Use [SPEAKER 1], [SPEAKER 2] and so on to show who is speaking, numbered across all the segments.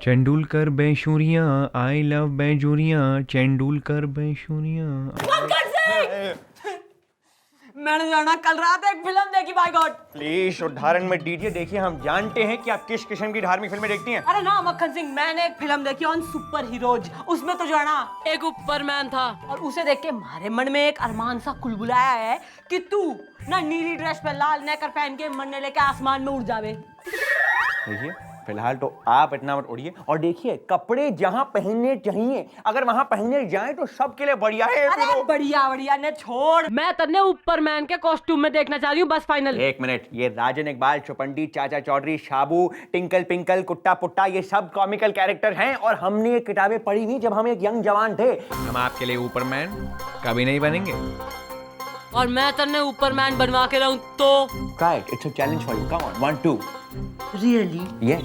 [SPEAKER 1] तेंदुलकर बेशुरियां, I love बेजूरियां, तेंदुलकर बेशुरियां।
[SPEAKER 2] मैंने जाना कल रात एक फिल्म देखी, बाय गॉड।
[SPEAKER 3] प्लीज उदाहरण में दीजिए। देखिए, हम जानते हैं कि आप किस किस्म की धार्मिक फिल्में देखती हैं।
[SPEAKER 2] अरे ना मक्खन सिंह, मैंने एक फिल्म देखी ऑन सुपर हीरोज। उसमें तो जो है ना एक ऊपरमैन था, और उसे देख के हमारे मन में एक अरमान सा कुलबुलाया है कि तू ना नीली ड्रेस पे लाल नेकर पहन के मरने लेके आसमान में उड़ जावे।
[SPEAKER 3] देखिए, फिलहाल तो आप इतना मत उड़िए, और देखिए कपड़े जहाँ पहनने चाहिए अगर वहाँ पहनने जाएं तो सबके लिए बढ़िया है।
[SPEAKER 2] अरे बढ़िया बढ़िया ने छोड़, मैं तन्ने ऊपरमैन के कॉस्ट्यूम में देखना चाह रही हूँ, बस फाइनल।
[SPEAKER 3] एक मिनट, ये राजन इकबाल, चौपंडी, चाचा चौधरी, शाबू, टिंकल पिंकल, कुट्टा पुट्टा, ये सब कॉमिकल कैरेक्टर हैं, और हमने ये किताबें पढ़ी थी जब हम एक यंग जवान थे।
[SPEAKER 1] हम आपके लिए ऊपरमैन कभी नहीं बनेंगे।
[SPEAKER 2] और मैं तन्ने ऊपरमैन बनवा के रहूं तो?
[SPEAKER 3] Try it. It's a challenge for you. Come on. 1, 2.
[SPEAKER 2] Really?
[SPEAKER 3] Yes.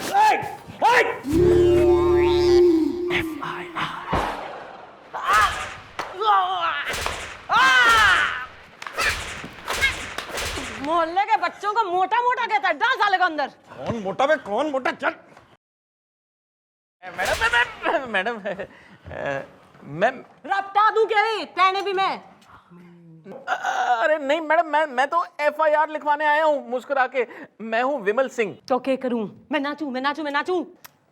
[SPEAKER 3] Hey! Hey!
[SPEAKER 2] मोहल्ले के बच्चों को मोटा मोटा कहता है, डाल साले को अंदर।
[SPEAKER 3] कौन मोटा बे? कौन मोटा? चल। मैडम मैम
[SPEAKER 2] रपटा दूं क्या रे? तेने भी मैं।
[SPEAKER 4] अरे नहीं मैडम, मैं तो FIR लिखवाने आया हूँ मुस्कुरा के। मैं हूँ विमल सिंह।
[SPEAKER 2] तो क्या करूं? मैं नाचूं, मैं नाचूं, मैं नाचूं?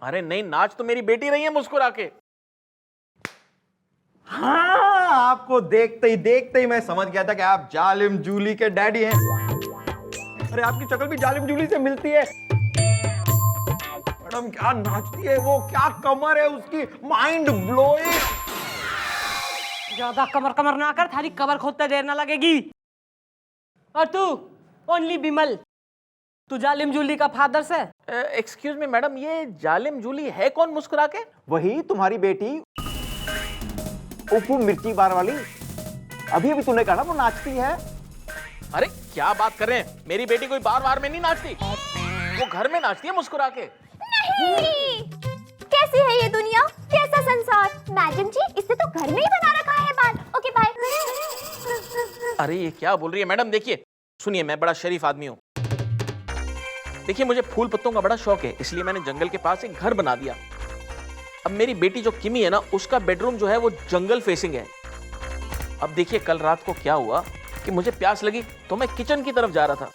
[SPEAKER 4] अरे नहीं, नाच तो मेरी बेटी रही है मुस्कुरा के।
[SPEAKER 3] हाँ, आपको देखते ही मैं समझ गया था कि आप जालिम जूली के डैडी हैं। अरे आपकी शक्ल भी जालिम जूली से मिलती है। मैडम क्या नाचती है वो, क्या कमर है उसकी, माइंड ब्लोइंग।
[SPEAKER 2] ज्यादा कमर ना कर, थारी कमर खोदते देर ना लगेगी। और तू ओनली बिमल, तू जालिम जूली का फादर से?
[SPEAKER 4] एक्सक्यूज मी मैडम, ये जालिम जूली है कौन मुस्कुरा के?
[SPEAKER 3] वही तुम्हारी बेटी उपू मिर्ची बार वाली। अभी तूने कहा ना वो नाचती है।
[SPEAKER 4] अरे क्या बात कर रहे हैं, मेरी बेटी कोई बार में नहीं नाचती, वो घर में नाचती है मुस्कुरा के।
[SPEAKER 5] नहीं, कैसी है ये दुनिया, कैसा संसार। मैडम जी, इससे तो घर में ही बना रखा है बाल। Okay bye.
[SPEAKER 4] अरे ये क्या बोल रही है मैडम? देखिए सुनिए, मैं बड़ा शरीफ आदमी हूँ। देखिए मुझे फूल पत्तों का बड़ा शौक है, इसलिए मैंने जंगल के पास एक घर बना दिया। अब मेरी बेटी जो किमी है ना, उसका बेडरूम जो है वो जंगल फेसिंग है। अब देखिए कल रात को क्या हुआ कि मुझे प्यास लगी तो मैं किचन की तरफ जा रहा था।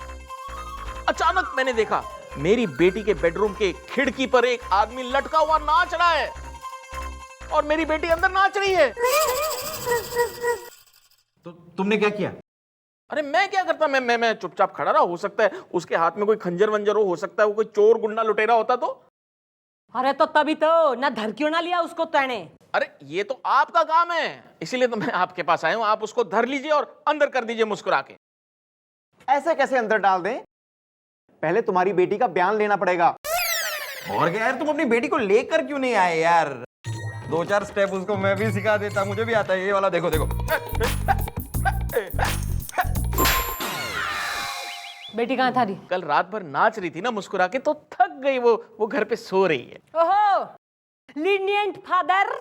[SPEAKER 4] अचानक मैंने देखा मेरी बेटी के बेडरूम के खिड़की पर एक आदमी लटका हुआ नाच रहा है, और मेरी बेटी अंदर नाच रही है।
[SPEAKER 3] तो तुमने क्या किया?
[SPEAKER 4] अरे मैं क्या करता, मैं चुपचाप खड़ा रहा। हो सकता है उसके हाथ में कोई खंजर वंजर हो सकता है वो कोई चोर गुंडा लुटेरा होता तो।
[SPEAKER 2] अरे तो तभी तो ना धर क्यों ना लिया उसको तेने?
[SPEAKER 4] अरे ये तो आपका काम है, इसीलिए तो मैं आपके पास आया हूं। आप उसको धर लीजिए और अंदर कर दीजिए मुस्कुरा के।
[SPEAKER 3] ऐसे कैसे अंदर डाल दें? पहले तुम्हारी बेटी का बयान लेना पड़ेगा। और क्या यार, तुम अपनी बेटी को लेकर क्यों नहीं आए यार? 2-4 स्टेप उसको मैं भी सिखा देता, मुझे भी आता है ये वाला। देखो देखो।
[SPEAKER 2] बेटी कहाँ थारी?
[SPEAKER 4] कल रात भर नाच रही थी ना मुस्कुरा के, तो थक गई, वो घर पे सो रही है।
[SPEAKER 2] ओहो, लीनिएंट फादर।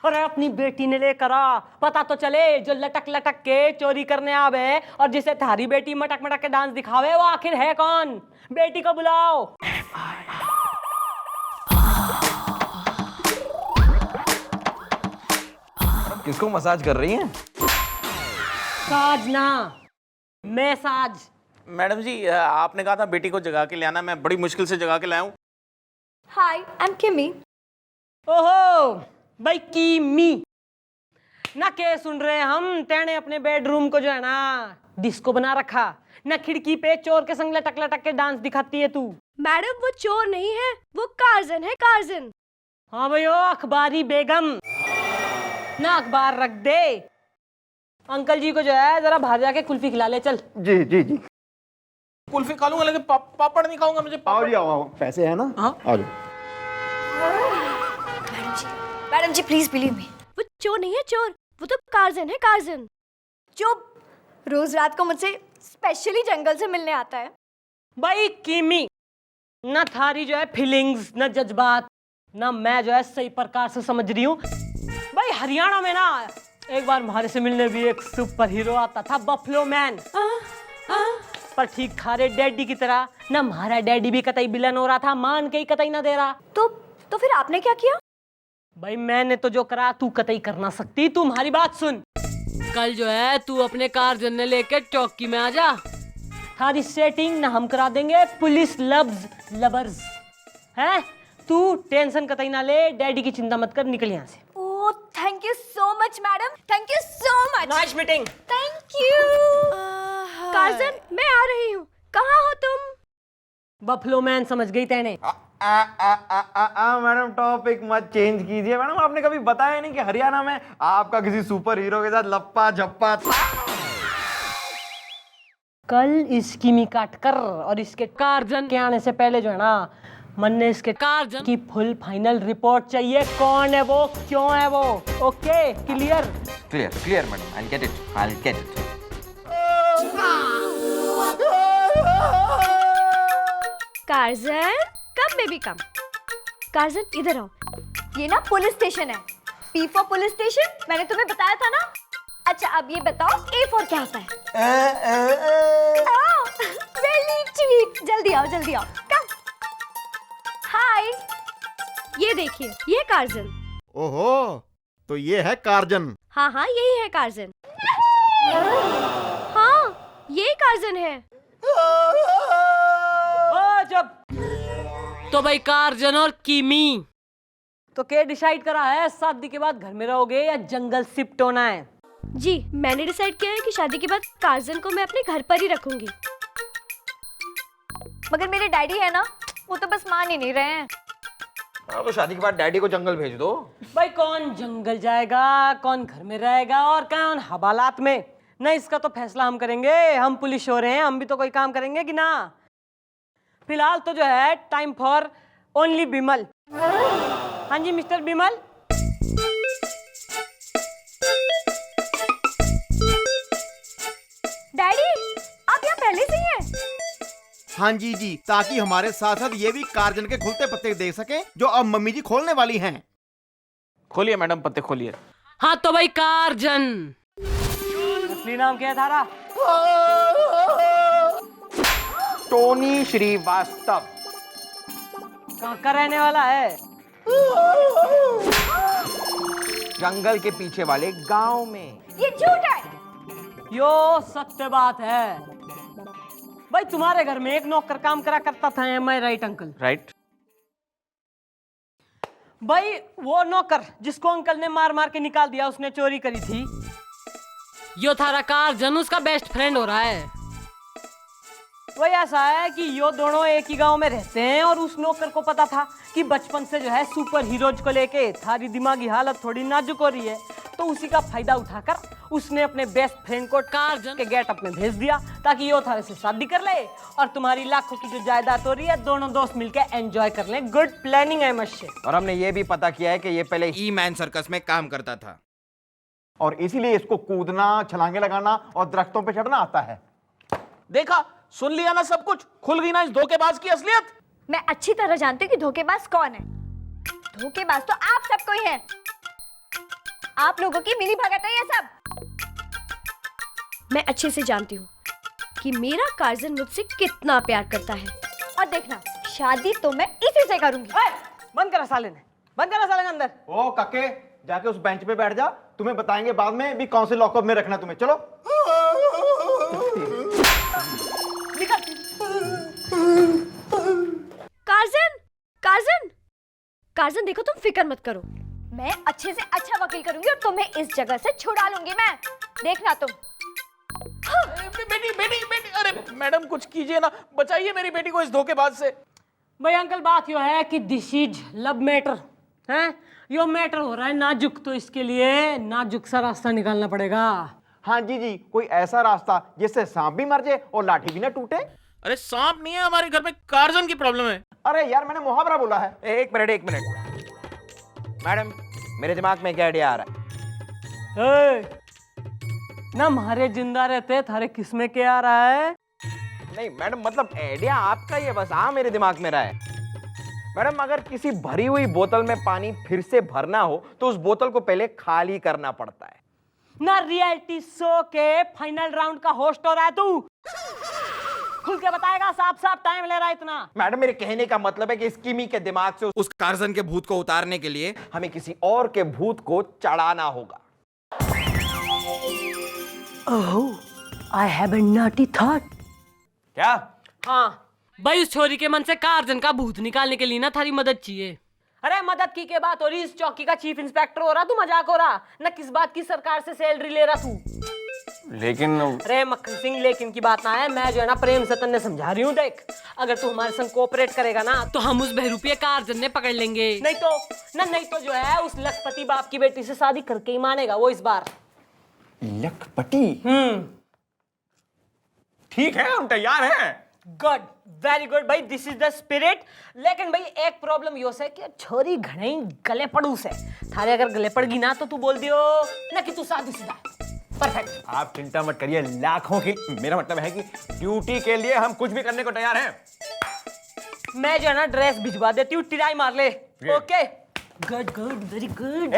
[SPEAKER 2] अरे अपनी बेटी ने लेकर आ, पता तो चले जो लटक लटक के चोरी करने आवे और जिसे थारी बेटी मटक मटक के डांस दिखावे वो आखिर है कौन? बेटी को बुलाओ।
[SPEAKER 3] किसको मसाज कर रही हैं?
[SPEAKER 2] साज ना, मैं साज।
[SPEAKER 4] मैडम जी आपने कहा था बेटी को जगा के ले आना, मैं बड़ी मुश्किल से जगा के लाया हूं।
[SPEAKER 5] हाय, आई एम किमी।
[SPEAKER 2] ओहो भाई किमी ना, के सुन रहे हम? तेने अपने बेडरूम को जो है ना डिस्को बना रखा ना, खिड़की पे चोर के संग लटक लटक के डांस दिखाती है तू।
[SPEAKER 5] मैडम वो चोर नहीं है, वो कार्जन है, कार्जन।
[SPEAKER 2] हाँ भाई, ओ अखबारी बेगम ना, अखबार रख दे। अंकल जी को जो है जरा बाहर जाके कुल्फी खिला ले, चल।
[SPEAKER 3] जी जी जी।
[SPEAKER 4] कुल्फी खा लूंगा लेकिन पापड़ नहीं खाऊंगा। मुझे
[SPEAKER 3] आओ जी, आओ। पैसे है ना?
[SPEAKER 4] हाँ
[SPEAKER 3] आ जाओ।
[SPEAKER 5] मैडम जी प्लीज बिलीव मी, वो चोर नहीं है चोर, वो तो कार्जन है, कार्जन, जो रोज रात को मुझसे स्पेशली जंगल से मिलने आता है।
[SPEAKER 2] भाई किमी ना, थारी जो है फीलिंग्स ना जज्बात ना मैं जो है सही प्रकार से समझ रही हूँ। भाई हरियाणा में ना एक बार हमारे से मिलने भी एक सुपर हीरो आता था, बफलो मैन। पर ठीक खारे डैडी की तरह। ना हमारा डैडी भी कतई विलन हो रहा था, मान के ही कतई ना दे रहा।
[SPEAKER 5] तो फिर आपने क्या किया?
[SPEAKER 2] भाई मैंने तो जो करा तू कतई कर ना सकती। तू हमारी बात सुन, कल जो है तू अपने कार जन्ने लेके चौकी में आ जा। थारी सेटिंग ना हम करा देंगे पुलिस लवर्स हैं। तू टेंशन कतई ना ले, डैडी की चिंता मत कर, निकल यहाँ से।
[SPEAKER 5] Oh thank you so much madam, thank you so much.
[SPEAKER 2] Nice meeting.
[SPEAKER 5] Thank you. Curzon मैं आ रही हूँ, कहाँ हो तुम?
[SPEAKER 2] बफलो मैन समझ गई तेने।
[SPEAKER 3] मैडम टॉपिक मत चेंज कीजिए मैडम। आपने कभी बताया नहीं कि हरियाणा में आपका किसी सुपर हीरो के साथ लप्पा झप्पा था।
[SPEAKER 2] कल इसकी मी काट कर और इसके कार्जन के आने से पहले जो है ना, मन ने इसके कार्जन की फुल फाइनल रिपोर्ट चाहिए। कौन है वो, क्यों है वो? Okay clear?
[SPEAKER 3] Clear madam, I'll get it.
[SPEAKER 5] Curzon come baby come. Curzon इधर आओ, ये ना पुलिस स्टेशन है। P फॉर पुलिस स्टेशन, मैंने तुम्हें बताया था ना। अच्छा अब ये बताओ A फॉर क्या होता है? वेरी स्वीट, जल्दी आओ कम। हाय, ये देखिए ये कार्जन।
[SPEAKER 3] ओहो, तो ये है कार्जन।
[SPEAKER 5] हाँ यही है कार्जन। हाँ यही कार्जन है।
[SPEAKER 2] ओ जब तो भाई कार्जन और किमी तो क्या डिसाइड करा है, शादी के बाद घर में रहोगे या जंगल शिफ्ट होना है?
[SPEAKER 5] जी मैंने डिसाइड किया है कि शादी के बाद कार्जन को मैं अपने घर पर ही रखूंगी। मगर मेरे डैडी है ना, वो तो बस मान ही नहीं रहे हैं।
[SPEAKER 3] तो शादी के बाद डैडी को जंगल भेज दो।
[SPEAKER 2] भाई कौन जंगल जाएगा, कौन घर में रहेगा और कौन हवालात में? नहीं, इसका तो फैसला हम करेंगे। हम पुलिस हो रहे हैं, हम भी तो कोई काम करेंगे कि ना। फिलहाल तो जो है टाइम फॉर ओनली बिमल। हाँ जी मिस्टर बिमल।
[SPEAKER 5] डैडी आप यहाँ पहले से ही हैं?
[SPEAKER 6] हाँ जी, ताकि हमारे साथ साथ ये भी कार्जन के खुलते पत्ते देख सकें जो अब मम्मी जी खोलने वाली हैं।
[SPEAKER 4] खोलिए मैडम, पत्ते खोलिए।
[SPEAKER 2] हाँ तो भाई कार्जन, असली नाम क्या है थारा?
[SPEAKER 3] टोनी श्रीवास्तव।
[SPEAKER 2] कहाँ का रहने वाला है?
[SPEAKER 3] जंगल के पीछे वाले गांव में।
[SPEAKER 5] ये झूठ है।
[SPEAKER 2] यो सत्य बात है। भाई तुम्हारे घर में एक नौकर काम करा करता था, एम आई राइट अंकल?
[SPEAKER 4] राइट।
[SPEAKER 2] भाई वो नौकर जिसको अंकल ने मार मार के निकाल दिया, उसने चोरी करी थी। यो थारा कार्जन उसका बेस्ट फ्रेंड हो रहा है। वही ऐसा है कि यो दोनों एक ही गांव में रहते हैं और उस नौकर को पता था कि बचपन से जो है सुपर हीरोज को लेके थारी दिमागी हालत थोड़ी नाजुक हो रही है, तो उसी का फायदा उठाकर उसने अपने बेस्ट फ्रेंड को कार्जन के गेटअप में भेज दिया ताकि यो थारे से शादी कर ले और तुम्हारी लाखों की जो जायदाद हो रही है दोनों दोस्त मिलकर एंजॉय कर लें। गुड प्लानिंग है मशे।
[SPEAKER 3] और हमने ये भी पता किया है कि ये पहले
[SPEAKER 6] ई-मैन सर्कस में काम करता था
[SPEAKER 3] और इसीलिए इसको कूदना, छलांगे लगाना और दरख्तों पे चढ़ना आता है।
[SPEAKER 4] देखा, सुन लिया ना सब कुछ? खुल गई ना इस धोखेबाज की असलियत?
[SPEAKER 5] मैं अच्छी तरह जानती हूँ कि धोखेबाज कौन है। धोखेबाज तो आप सबको ही है। आप लोगों की मिली भगत है ये सब। मैं अच्छे से जानती हूँ कि मेरा कार्जन मुझसे कितना प्यार करता है। और देखना, शादी तो मैं इसी से करूंगी।
[SPEAKER 2] बंद करा साले ने, बंद करा साले ने अंदर।
[SPEAKER 3] ओ काके, जाके उस बेंच पे बैठ जा, तुम्हें बताएंगे बाद में भी कौन से लॉकअप में रखना तुम्हें। चलो।
[SPEAKER 5] कार्जन, कार्जन, कार्जन देखो तुम फिक्र मत करो, मैं अच्छे से अच्छा वकील करूंगी और तुम्हें इस जगह से छुड़ा लूंगी मैं। देखना तुम।
[SPEAKER 4] बेटी, अरे मैडम कुछ कीजिए ना, बचाइए मेरी बेटी को इस धोखेबाज से।
[SPEAKER 2] भाई अंकल बात यो है कि दिस इज लव मैटर है। यो मैटर हो रहा है नाजुक, तो इसके लिए नाजुक सा रास्ता निकालना पड़ेगा।
[SPEAKER 3] हाँ जी, कोई ऐसा रास्ता जिससे सांप भी मर जाए और लाठी भी ना टूटे।
[SPEAKER 4] अरे सांप नहीं है हमारे घर में, कार्जन की प्रॉब्लम है।
[SPEAKER 3] अरे यार मैंने मुहावरा बोला है। एक मिनट मैडम, मेरे दिमाग में क्या आइडिया आ रहा है?
[SPEAKER 2] ना हमारे जिंदा रहते थारे किसमें क्या आ रहा है?
[SPEAKER 3] नहीं मैडम, मतलब आइडिया आपका ही है, बस मेरे दिमाग में रहा है। मैडम अगर किसी भरी हुई बोतल में पानी फिर से भरना हो तो उस बोतल को पहले खाली करना पड़ता है
[SPEAKER 2] ना। रियलिटी शो के फाइनल राउंड का होस्ट हो रहा है तू। खुल के बताएगा, साफ साफ टाइम ले रहा है इतना।
[SPEAKER 3] मैडम मेरे कहने का मतलब है कि इस किमी के दिमाग से उस कार्जन के भूत को उतारने के लिए हमें किसी और के भूत को चढ़ाना होगा।
[SPEAKER 2] Oh, I have a naughty thought.
[SPEAKER 3] क्या?
[SPEAKER 2] हाँ भाई, उस छोरी के मन से कार्जन का भूत निकालने के लिए ना थारी मदद चाहिए। अरे मदद की के बात हो रही, इस चौकी का चीफ इंस्पेक्टर हो रहा तू, मजाक हो रहा ना? किस बात की सरकार से सैलरी ले रहा तू?
[SPEAKER 3] लेकिन
[SPEAKER 2] अरे मक्खन सिंह लेकिन की बात ना है, मैं जो है ना प्रेम से तन्ने समझा रही हूँ। देख, अगर तू हमारे संग कोऑपरेट करेगा ना तो हम उस बहरूपिया कार्जन ने पकड़ लेंगे। नहीं तो जो है उस लखपति बाप की बेटी से शादी करके ही मानेगा वो इस बार।
[SPEAKER 3] लखपति? ठीक है, हम तैयार हैं।
[SPEAKER 2] गुड, वेरी गुड भाई, दिस इज द स्पिरिट। लेकिन भाई एक प्रॉब्लम यो है कि छोरी घणे गले पड़ू से थारे, अगर गले पड़गी ना तो तू बोल दियो ना कि तू शादीशुदा है। परफेक्ट।
[SPEAKER 3] आप चिंता मत करिए, लाखों की, मेरा मतलब है कि ड्यूटी के लिए हम कुछ भी करने को तैयार हैं।
[SPEAKER 2] मैं जो है ना ड्रेस भिजवा देती हूँ, टिराई मार ले। Okay, good good, very good.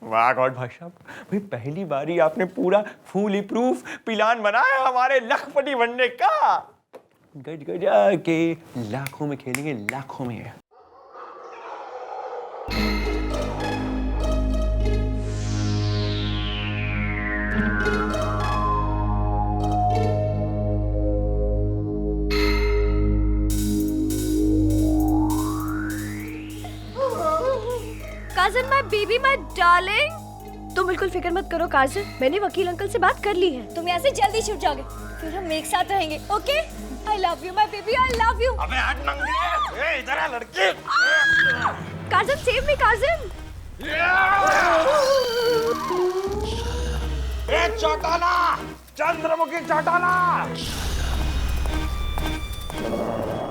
[SPEAKER 3] वाह गॉड भाई साहब, भाई पहली बारी आपने पूरा फुली प्रूफ प्लान बनाया हमारे लखपति बनने का। गज गज के लाखों में खेलेंगे, लाखों में।
[SPEAKER 5] काजन, माय बेबी, माय डार्लिंग। तुम बिल्कुल फिक्र मत करो काजन, मैंने वकील अंकल से बात कर ली है। तुम यहाँ से जल्दी छूट जाओगे, फिर हम एक साथ रहेंगे। Okay? I love you my baby, I love you.
[SPEAKER 3] अबे हट नंगी, ए इधर आ लड़की।
[SPEAKER 5] काजन, सेव मी काजन।
[SPEAKER 3] ए चौटाला, चंद्रमुखी चौटाला।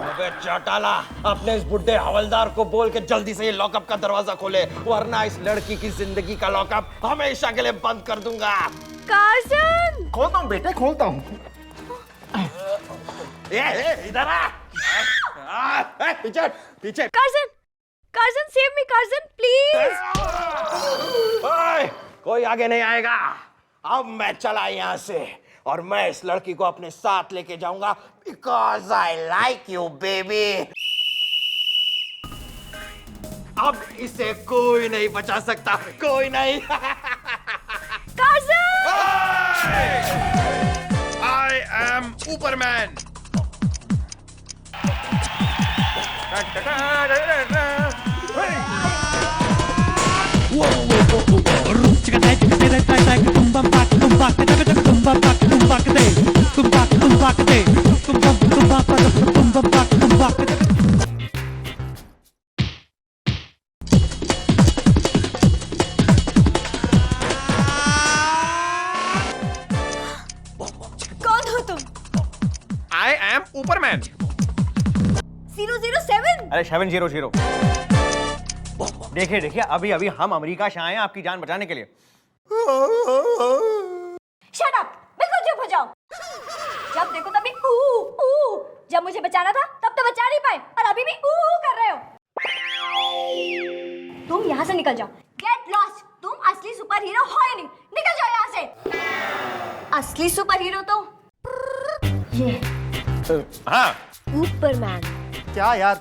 [SPEAKER 3] अबे चौटाला, अपने इस बुड्ढे हवलदार को बोल के जल्दी से ये लॉकअप का दरवाजा खोले, वरना इस लड़की की जिंदगी का लॉकअप हमेशा के लिए बंद कर दूंगा।
[SPEAKER 5] काजन,
[SPEAKER 3] खोलता हूँ बेटे, खोलता हूँ। इधर आ। पीछे पीछे।
[SPEAKER 5] काजन, काजन, सेव मी काजन, प्लीज।
[SPEAKER 3] ओए, कोई आगे नहीं आएगा। अब मैं चला यहाँ से और मैं इस लड़की को अपने साथ लेके जाऊंगा, because I like you, baby। अब इसे कोई नहीं बचा सकता, कोई नहीं।
[SPEAKER 5] काजन!
[SPEAKER 6] I am Superman।
[SPEAKER 5] कौन हो तुम?
[SPEAKER 3] I am Superman।
[SPEAKER 5] 007?
[SPEAKER 3] अरे 700। देखिए देखिए, अभी अभी हम अमेरिका से आए हैं आपकी जान बचाने के लिए।
[SPEAKER 5] शट अप, बिल्कुल चुप हो जाओ। जब देखो तभी ऊ। जब मुझे बचाना था तब तो बचा नहीं पाए और अभी भी ऊ कर रहे हो। तुम यहाँ से निकल जाओ। Get lost. तुम असली सुपर हीरो हो ही नहीं। निकल जाओ यहाँ से। असली सुपर हीरो तो ये
[SPEAKER 3] हाँ,
[SPEAKER 5] सुपरमैन।
[SPEAKER 7] क्या यार,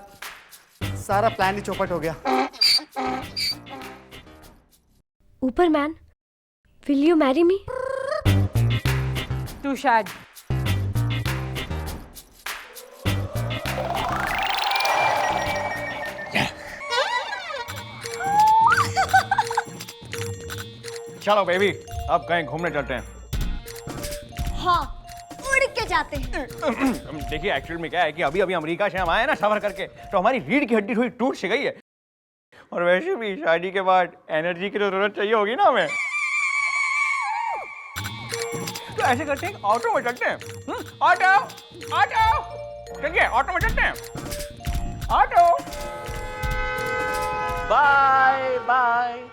[SPEAKER 7] सारा प्लान ही चौपट हो गया।
[SPEAKER 5] Superman, will you marry me?
[SPEAKER 2] टू शैड।
[SPEAKER 3] चलो बेबी, अब कहीं घूमने चलते हैं।
[SPEAKER 5] हाँ, उड़ के जाते हैं।
[SPEAKER 3] देखिए एक्चुअल में क्या है कि अभी अभी अमेरिका से हम आए ना सफर करके, तो हमारी रीढ़ की हड्डी थोड़ी टूट सी गई है, और वैसे भी शादी के बाद एनर्जी की तो जरूरत चाहिए होगी ना हमें। तो ऐसे करते हैं, ऑटो में चलते हैं। ऑटो ऑटो, चलिए ऑटो में चलते हैं। ऑटो। Bye bye.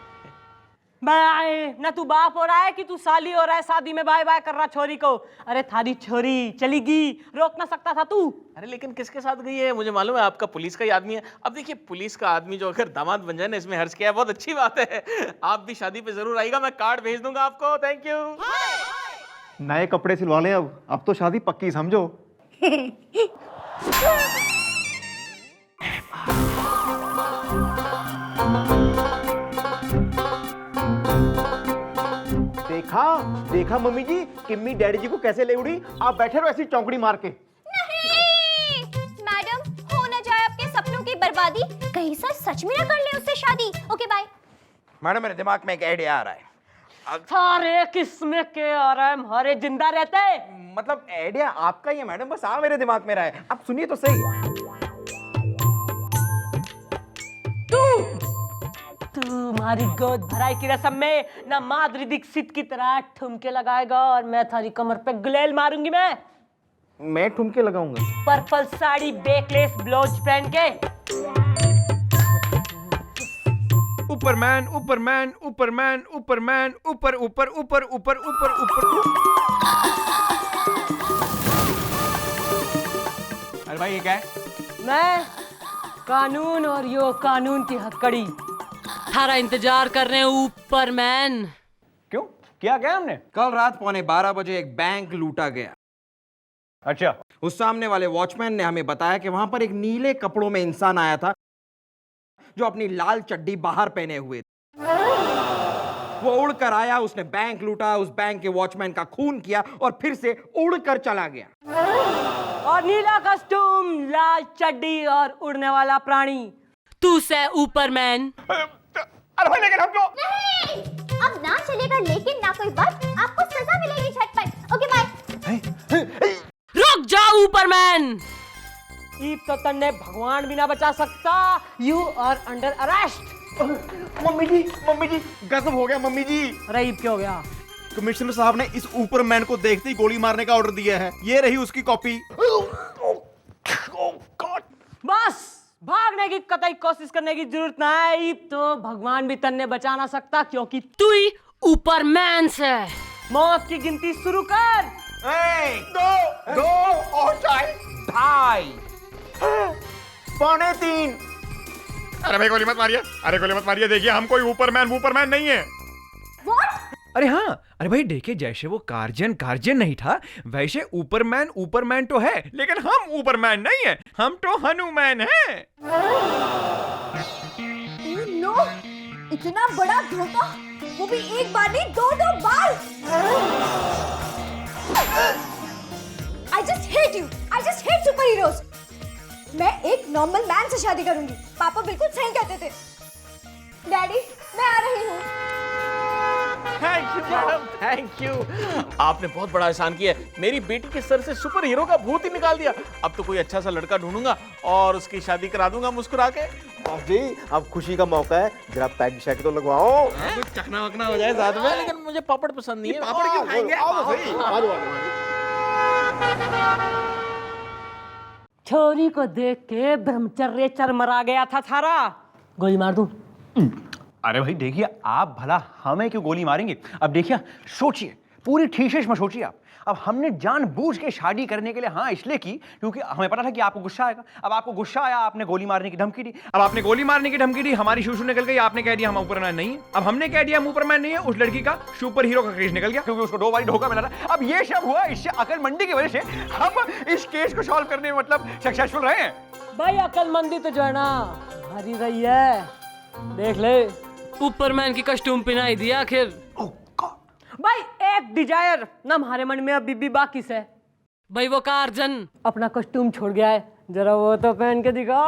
[SPEAKER 2] बाय ना, तू बाप हो रहा है कि तू साली हो रहा है? शादी में बाय बाय कर रहा छोरी को। अरे थारी छोरी चलीगी, रोक ना सकता था तू?
[SPEAKER 4] अरे लेकिन किसके साथ गई है? मुझे मालूम है आपका पुलिस का ही आदमी है। अब देखिए, पुलिस का आदमी जो अगर दामाद बन जाए ना, इसमें हर्ष क्या है, बहुत अच्छी बात है। आप भी शादी पे जरूर आइएगा, मैं कार्ड भेज दूंगा आपको। Thank you.
[SPEAKER 3] नए कपड़े सिलवा लें अब तो शादी पक्की समझो। देखा देखा मम्मी जी, किम्मी डैडी जी को कैसे ले उड़ी। आप बैठे रहो ऐसी चौंकड़ी मार के।
[SPEAKER 5] नहीं मैडम, हो ना जाए आपके सपनों की बर्बादी, कहीं सच में ना कर ले उससे शादी। Okay bye.
[SPEAKER 3] मैडम मेरे दिमाग में एक आइडिया आ रहा है।
[SPEAKER 2] सारे किस्में के आ रहा है, हमारे जिंदा रहते।
[SPEAKER 3] मतलब आइडिया आपका ही है मैडम, बस आ मेरे दिमाग में रहा है। आप सुनिए तो सही।
[SPEAKER 2] तुम्हारी गोद भराई की रस्म में ना माधुरी दीक्षित की तरह ठुमके लगाएगा और मैं थारी कमर पे गुलेल मारूंगी। मैं
[SPEAKER 3] ठुमके लगाऊंगा
[SPEAKER 2] पर्पल साड़ी बेकलेस ब्लाउज पहन के।
[SPEAKER 1] ऊपरमैन ऊपरमैन ऊपरमैन ऊपरमैन ऊपर ऊपर ऊपर ऊपर ऊपर ऊपर।
[SPEAKER 3] अरे भाई ये क्या है?
[SPEAKER 2] मैं कानून और यो कानून की हथकड़ी थारा इंतजार कर रहे हैं ऊपरमैन।
[SPEAKER 3] क्यों, क्या हमने? कल रात 11:15 बजे एक बैंक लूटा गया।
[SPEAKER 1] अच्छा,
[SPEAKER 3] उस सामने वाले वॉचमैन ने हमें बताया कि वहां पर एक नीले कपड़ों में इंसान आया था जो अपनी लाल चड्डी बाहर पहने हुए थे। वो उड़कर आया, उसने बैंक लूटा, उस बैंक के वॉचमैन का खून किया और फिर से उड़कर चला गया।
[SPEAKER 2] और नीला कस्टूम, लाल चड्डी और उड़ने वाला प्राणी तू से ऊपरमैन।
[SPEAKER 3] अरे भाई लेकिन हमको
[SPEAKER 5] नहीं, अब ना चलेगा लेकिन ना कोई बात, आपको सजा मिलेगी झटपट। Okay bye.
[SPEAKER 2] रुक जाओ ऊपरमैन, ईब तो तन्ने भगवान भी ना बचा सकता। You are under arrest.
[SPEAKER 3] Mummy ji गजब हो गया मम्मी जी।
[SPEAKER 2] अरे ईब क्या हो गया?
[SPEAKER 6] कमिश्नर साहब ने इस ऊपरमैन को देखते ही गोली मारने का ऑर्डर दिया है। ये रही उसकी कॉपी।
[SPEAKER 2] बस भागने की कतई कोशिश करने की जरूरत ना है। ईब तो भगवान भी तन्ने बचा ना सकता क्योंकि तू ही ऊपरमैन से। मौत की गिनती शुरू कर।
[SPEAKER 3] 2 और 2.5 3:15।
[SPEAKER 8] अरे भाई गोली मत मारिए, देखिए हम कोई ऊपरमैन नहीं है।
[SPEAKER 1] अरे हाँ, अरे भाई देखिए, जैसे वो कार्जन नहीं था वैसे ऊपरमैन तो है, लेकिन हम ऊपरमैन नहीं है, हम तो हनुमान हैं।
[SPEAKER 5] नो, इतना बड़ा धोखा, वो भी एक बार नहीं 2 बार। I just hate super heroes. मैं एक नॉर्मल मैन से शादी करूंगी। पापा बिल्कुल सही कहते थे। डैडी, मैं आ रही हूँ।
[SPEAKER 4] Thank you. आपने बहुत बड़ा एहसान किया, मेरी बेटी के सर से सुपर हीरो का भूत ही निकाल दिया। अब तो कोई अच्छा सा लड़का ढूंढूंगा और उसकी शादी करा दूंगा मुस्कुरा के।
[SPEAKER 3] जी अब खुशी का मौका है, जरा पैक शैक तो लगवाओ।
[SPEAKER 4] कुछ चखना वखना हो जाए साथ में। लेकिन मुझे पापड़ पसंद नहीं है।
[SPEAKER 3] पापड़ क्यों खाएंगे?
[SPEAKER 2] छोरी को देख के ब्रह्मचर्य चरमरा गया था सारा। गोली मार दूं?
[SPEAKER 6] अरे भाई देखिए, आप भला हमें क्यों गोली मारेंगे? अब देखिए, सोचिए, पूरी ठीशेश में सोचिए आप। अब हमने जानबूझ के शादी करने के लिए हाँ इसलिए की क्योंकि हमें पता था कि आपको गुस्सा आएगा। अब आपको गुस्सा आया, आपने गोली मारने की धमकी दी।
[SPEAKER 1] अब आपने गोली मारने की धमकी दी, हमारी शूशू निकल गई, आपने कह दिया हम ऊपरमैन नहीं है। अब हमने कह दिया हम ऊपरमैन नहीं है, उस लड़की का सुपर हीरो का केस निकल गया क्योंकि उसको 2 बार धोखा मिला था। अब ये सब हुआ इससे अकलमंदी की वजह से हम इस केस को सॉल्व करने में मतलब सक्सेसफुल रहे हैं।
[SPEAKER 2] भाई अकलमंदी तो जो है ना भरी रही है। देख ले, ऊपरमैन की कस्टूम पहनाई दिया आखिर। भाई एक डिजायर ना हमारे मन में अभी भी बाकी से। भाई वो कार्जन अपना कस्टूम छोड़ गया है, जरा वो तो पहन के दिखा।